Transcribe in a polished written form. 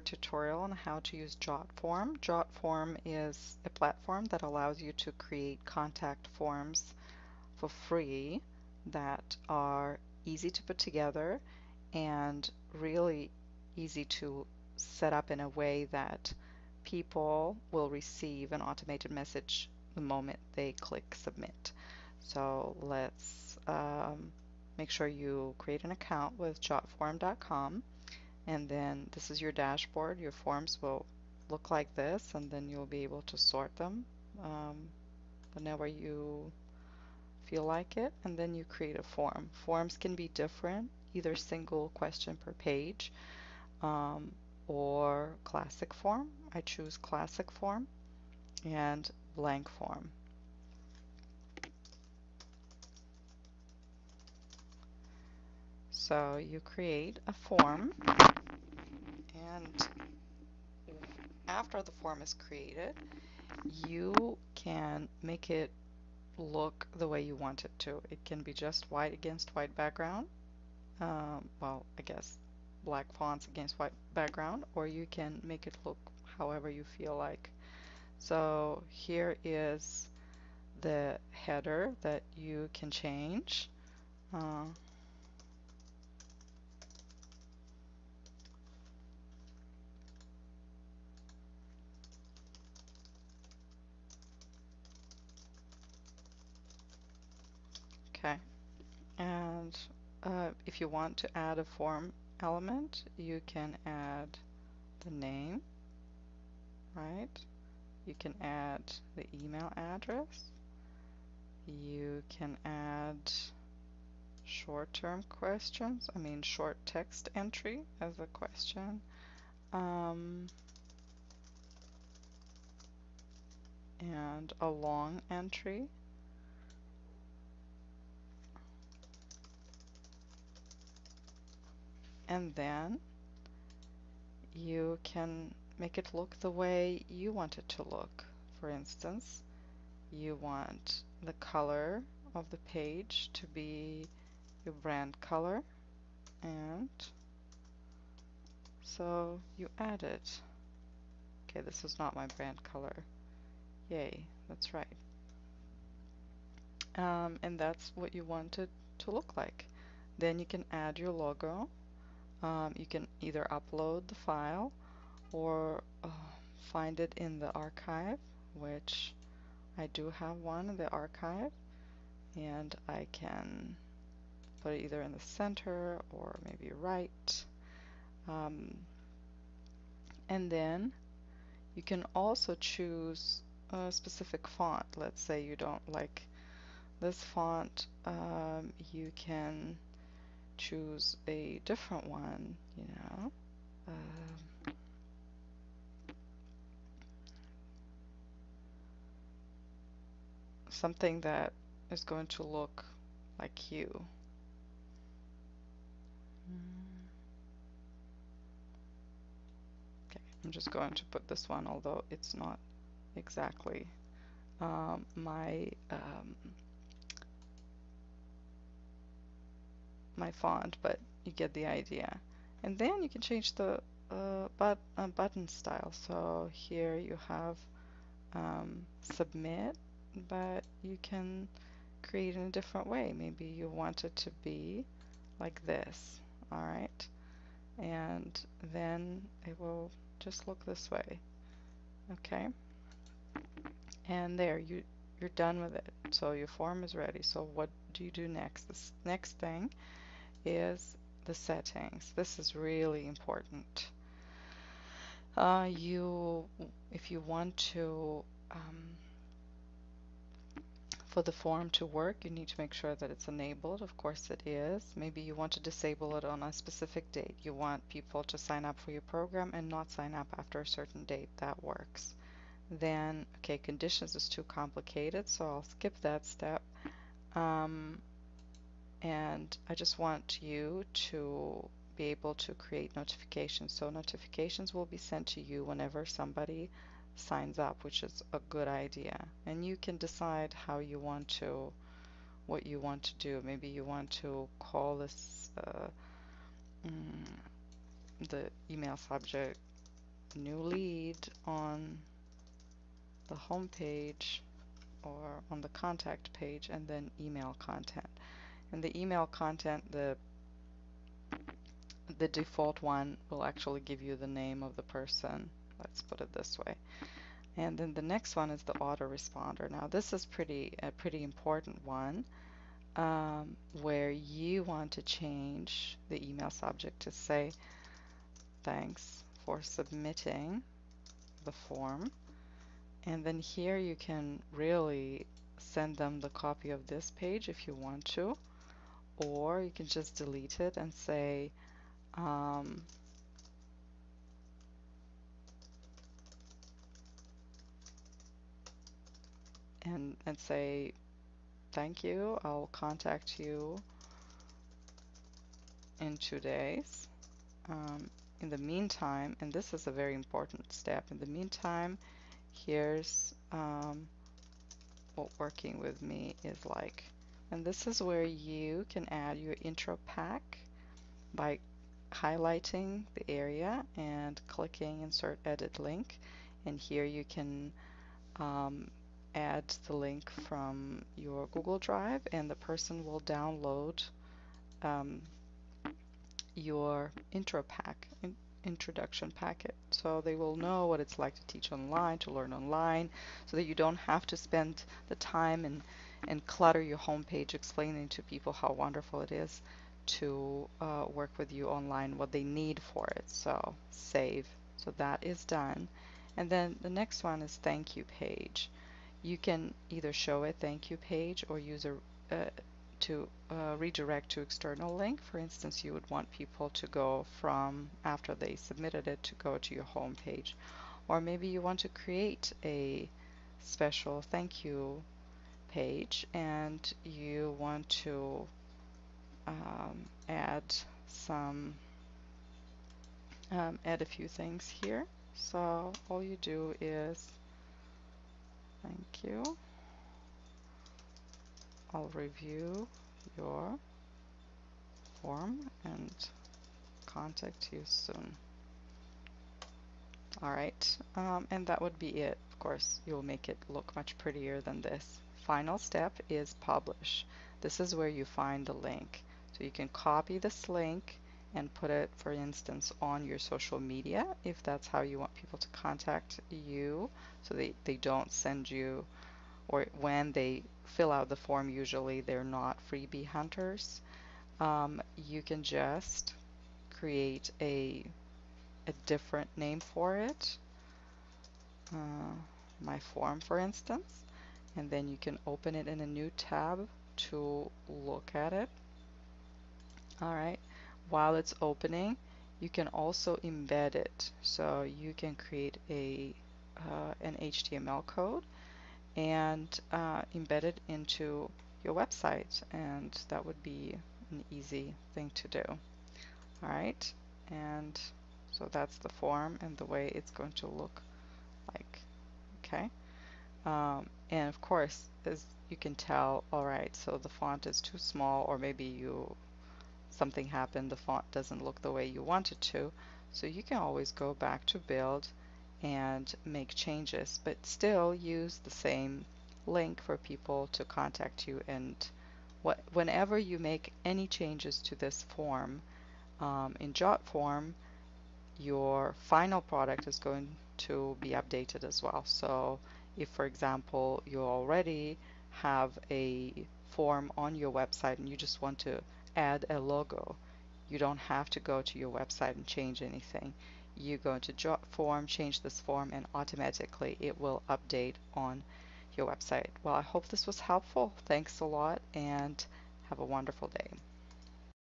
tutorial on how to use Jotform. Jotform is a platform that allows you to create contact forms for free that are easy to put together and really easy to set up in a way that people will receive an automated message the moment they click submit. So let's make sure you create an account with jotform.com, and then this is your dashboard. Your forms will look like this, and then you'll be able to sort them whenever you feel like it, and then you create a form. Forms can be different, either single question per page um, or classic form. I choose classic form and blank form. So you create a form, and after the form is created, you can make it look the way you want it to. It can be just white against white background. Well, I guess black fonts against white background, or you can make it look however you feel like. So here is the header that you can change. Uh, okay, and if you want to add a form element, you can add the name, right? You can add the email address. You can add short-term questions, short text entry as a question. And a long entry. And then you can make it look the way you want it to look. For instance, you want the color of the page to be your brand color, and so you add it. Okay, this is not my brand color. Yay, that's right. And that's what you want it to look like. Then you can add your logo. You can either upload the file or find it in the archive, which I do have one in the archive, and I can put it either in the center or maybe right. And then you can also choose a specific font. Let's say you don't like this font, you can choose a different one, something that is going to look like you. Okay, I'm just going to put this one, although it's not exactly my my font, but you get the idea. And then you can change the button style. So here you have submit, but you can create in a different way. Maybe you want it to be like this, all right? And then it will just look this way, okay? And there, you're done with it. So your form is ready. So what do you do next? This next thing is the settings. This is really important. If you want to for the form to work, you need to make sure that it's enabled. Of course it is. Maybe you want to disable it on a specific date. You want people to sign up for your program and not sign up after a certain date. That works. Then, okay, conditions is too complicated, so I'll skip that step. And I just want you to be able to create notifications. So notifications will be sent to you whenever somebody signs up, which is a good idea. And you can decide how you want to, what you want to do. Maybe you want to call this the email subject new lead on the home page or on the contact page, and then email content. And the email content, the default one will actually give you the name of the person. Let's put it this way. And then the next one is the autoresponder. Now this is a pretty important one, where you want to change the email subject to say, thanks for submitting the form. And then here you can really send them the copy of this page if you want to, or you can just delete it and say, um, and say, thank you, I'll contact you in 2 days. In the meantime, and this is a very important step, in the meantime, here's what working with me is like. And this is where you can add your intro pack by highlighting the area and clicking insert edit link. And here you can add the link from your Google Drive, and the person will download um, your intro pack, introduction packet. So they will know what it's like to teach online, to learn online, so that you don't have to spend the time and clutter your homepage explaining to people how wonderful it is to work with you online, what they need for it. So save. So that is done. And then the next one is thank you page. You can either show a thank you page or use to redirect to external link. For instance, you would want people to go from after they submitted it to go to your home page. Or maybe you want to create a special thank you page and you want to add some add a few things here. So all you do is thank you. I'll review your form and contact you soon. Alright, and that would be it. Of course, you'll make it look much prettier than this. Final step is publish. This is where you find the link. So you can copy this link and put it, for instance, on your social media if that's how you want people to contact you, so they don't send you, or when they fill out the form, usually they're not freebie hunters. You can just create a different name for it, my form for instance, and then you can open it in a new tab to look at it. Alright, while it's opening, you can also embed it. So you can create an HTML code and embed it into your website, and that would be an easy thing to do. Alright, and so that's the form and the way it's going to look like. Okay, and of course, as you can tell, alright, so the font is too small, or maybe something happened, the font doesn't look the way you want it to, so you can always go back to build and make changes, but still use the same link for people to contact you. And whenever you make any changes to this form in Jotform, your final product is going to be updated as well. So if, for example, you already have a form on your website and you just want to add a logo, you don't have to go to your website and change anything. You go to Jotform, change this form, and automatically it will update on your website. Well, I hope this was helpful. Thanks a lot and have a wonderful day.